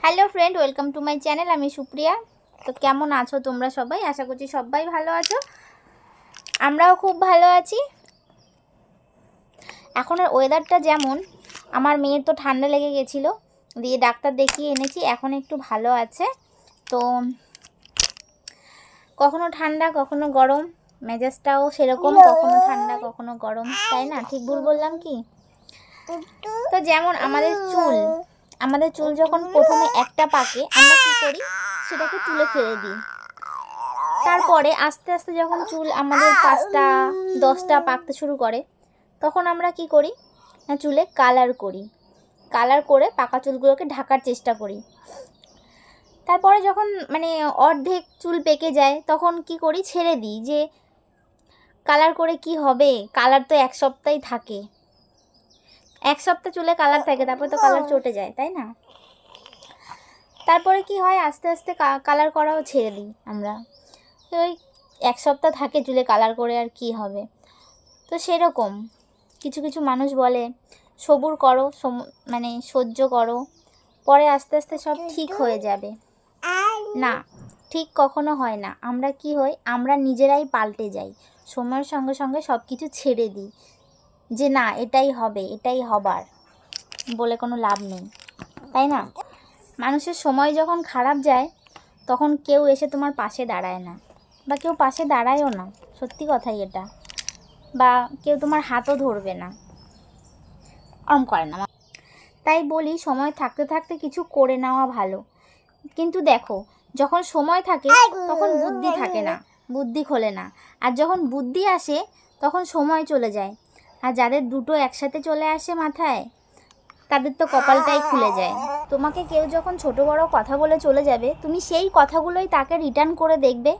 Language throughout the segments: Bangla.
Hello friend, welcome to my channel. আমি সুপ্রিয়া। তো কেমন আছো তোমরা সবাই? আশা করছি সবাই ভালো আছো, আমরাও খুব ভালো আছি। এখনের ওয়েদারটা যেমন, আমার মেয়ের তো ঠান্ডা লেগে গেছিলো, দিয়ে ডাক্তার দেখিয়ে এনেছি, এখন একটু ভালো আছে। তো কখনো ঠান্ডা কখনো গরম, মেজাজটাও সেরকম, কখনো ঠান্ডা কখনো গরম, তাই না? ঠিক ভুল বললাম কি? তো যেমন আমাদের চুল যখন প্রথমে একটা পাকে, আমরা কি করি, সেটাকে তুলে ফেলে দিই। তারপরে আস্তে আস্তে যখন চুল আমাদের 5টা 10টা পাকতে শুরু করে, তখন আমরা কি করি না, চুলে কালার করে পাকা চুলগুলোকে ঢাকার চেষ্টা করি। তারপরে যখন অর্ধেক চুল পেকে যায়, তখন কি করি, ছেড়ে দিই, যে কালার করে কি হবে, কালার তো 1 সপ্তাহই থাকে, 1 সপ্তাহ চুলে কালার থাকে, তারপরে তো কালার চটে যায়, তাই না? তারপরে কি হয়, আস্তে আস্তে কালার করাও ছেড়ে দিই আমরা। তো ওই 1 সপ্তাহ থাকে চুলে কালার করে, আর কি হবে। তো সেরকম কিছু কিছু মানুষ বলে সবুর করো, সহ্য করো, পরে আস্তে আস্তে সব ঠিক হয়ে যাবে। না, ঠিক কখনো হয় না। আমরা কি হই, আমরা নিজেরাই পাল্টে যাই, সময়ের সঙ্গে সঙ্গে সব কিছু ছেড়ে দিই, যে না এটাই হবে, এটাই হবার, বলে কোনো লাভ নেই, তাই না? মানুষের সময় যখন খারাপ যায়, তখন কেউ এসে তোমার পাশে দাঁড়ায় না, বা কেউ পাশে দাঁড়ায়ও না, সত্যি কথাই এটা। বা কেউ তোমার হাতও ধরবে না, করে না। তাই বলি, সময় থাকতে থাকতে কিছু করে নেওয়া ভালো। কিন্তু দেখো, যখন সময় থাকে তখন বুদ্ধি থাকে না, বুদ্ধি খোলে না। আর যখন বুদ্ধি আসে, তখন সময় চলে যায়। আর যাদের দুটো একসাথে চলে আসে মাথায়, তাদের তো কপালটাই খুলে যায়। তোমাকে কেউ যখন ছোট বড় কথা বলে চলে যাবে, তুমি সেই কথাগুলোই তাকে রিটার্ন করে দেখবে,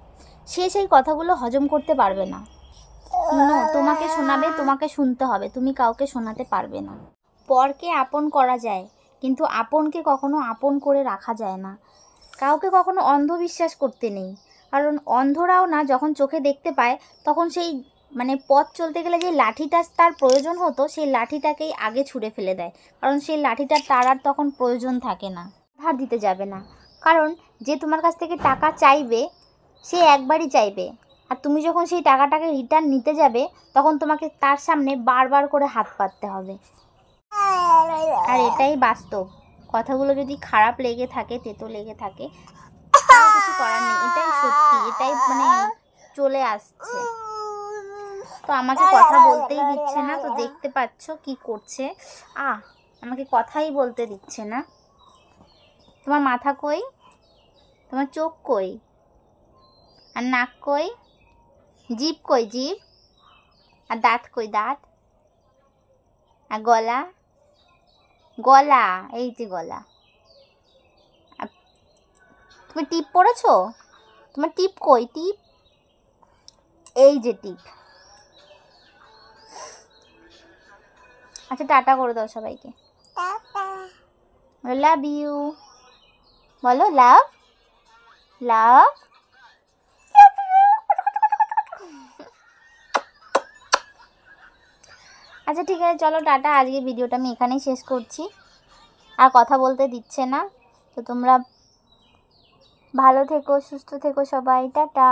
সে সেই কথাগুলো হজম করতে পারবে না। তোমাকে শোনাবে, তোমাকে শুনতে হবে, তুমি কাউকে শোনাতে পারবে না। পরকে আপন করা যায়, কিন্তু আপনকে কখনো আপন করে রাখা যায় না। কাউকে কখনো অন্ধবিশ্বাস করতে নেই, কারণ অন্ধরাও না যখন চোখে দেখতে পায়, তখন সেই পথ চলতে গেলে যে লাঠিটা তার প্রয়োজন হতো, সেই লাঠিটাকেই আগে ছুঁড়ে ফেলে দেয়, কারণ সেই লাঠিটার তার আর তখন প্রয়োজন থাকে না। ধার দিতে যাবে না, কারণ যে তোমার কাছ থেকে টাকা চাইবে, সে একবারই চাইবে, আর তুমি যখন সেই টাকাটাকে রিটার্ন নিতে যাবে, তখন তোমাকে তার সামনে বারবার করে হাত পাততে হবে। আর এটাই বাস্তব। কথাগুলো যদি খারাপ লেগে থাকে, তেতো লেগে থাকে, কিছু করার নেই, এটাই সত্যি, এটাই চলে আসছে। তো আমাকে কথা বলতেই দিচ্ছে না, তো দেখতে পাচ্ছ কি করছে, আমাকে কথাই বলতে দিচ্ছে না। তোমার মাথা কই, তোমার চোখ কই, আর নাক কই, জিভ কই, জিভ, আর দাঁত কই, দাঁত, আর গলা, গলা, এই যে গলা। তুমি টিপ পড়েছো? তোমার টিপ কই, টিপ, এই যে টিপ। আচ্ছা, টাটা করে দাও সবাইকে। লাভ ইউ বলো, লাভ লাভ। আচ্ছা ঠিক আছে, চলো টাটা। আজকে ভিডিওটা আমি এখানেই শেষ করছি, আর কথা বলতে দিচ্ছে না। তো তোমরা ভালো থেকো, সুস্থ থেকো সবাই, টাটা।